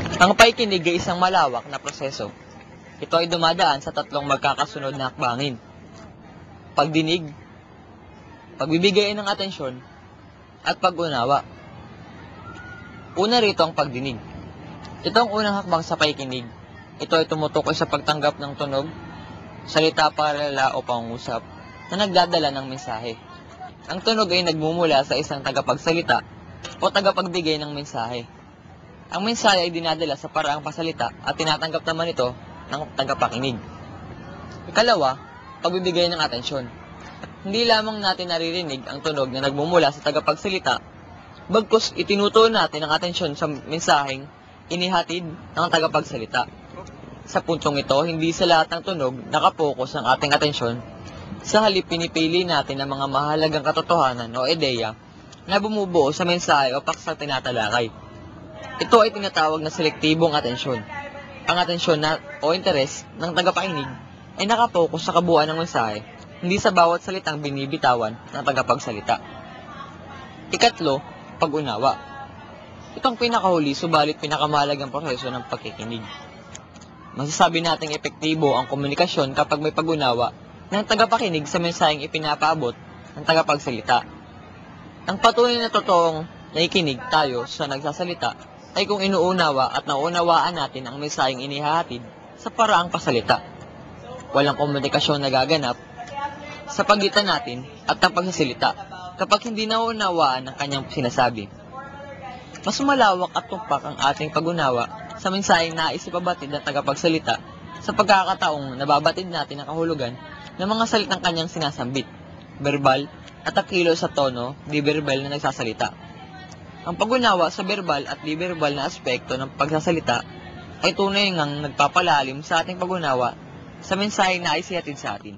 Ang pakikinig ay isang malawak na proseso. Ito ay dumadaan sa tatlong magkakasunod na hakbangin: pagdinig, pagbibigay ng atensyon, at pag-unawa. Una rito ang pagdinig. Ito ang unang hakbang sa pakikinig. Ito ay tumutukoy sa pagtanggap ng tunog, salita, paalala o pangungusap na nagdadala ng mensahe. Ang tunog ay nagmumula sa isang tagapagsalita o tagapagbigay ng mensahe. Ang mensahe ay dinadala sa paraang pasalita at tinatanggap naman ito ng tagapakinig. Ikalawa, pagbibigay ng atensyon. Hindi lamang natin naririnig ang tunog na nagmumula sa tagapagsalita, bagkus itinutuon natin ang atensyon sa mensaheng inihatid ng tagapagsalita. Sa puntong ito, hindi sa lahat ng tunog nakapokus ang ating atensyon. Sa halip, pinipili natin ang mga mahalagang katotohanan o ideya na bumubuo sa mensahe o paksang tinatalakay. Ito ay tinatawag na selektibong atensyon. Ang atensyon o interes ng tagapakinig ay nakapokus sa kabuuan ng mensahe, hindi sa bawat salitang binibitawan ng tagapagsalita. Ikatlo, pag-unawa. Itong pinakahuli subalit pinakamahalagang proseso ng pagkikinig. Masasabi nating epektibo ang komunikasyon kapag may pag-unawa ng tagapakinig sa mensaheng ipinapaabot ng tagapagsalita. Ang patunay na totoong nakikinig tayo sa nagsasalita ay kung inuunawa at naunawaan natin ang mensaheng inihahatid sa paraang pasalita. Walang komunikasyon nagaganap sa pagitan natin at ng pagsasalita kapag hindi naunawaan ang kanyang sinasabi. Mas malawak at tumpak ang ating pag-unawa sa mensaheng nais ipabatid ng tagapagsalita sa pagkakataong nababatid natin ang kahulugan ng mga salitang kanyang sinasambit, verbal at akilo sa tono, di-verbal na nagsasalita. Ang pag-unawa sa verbal at di-verbal na aspekto ng pagsasalita ay tunay ngang nagpapalalim sa ating pag-unawa sa mensaheng nais ihatid sa atin.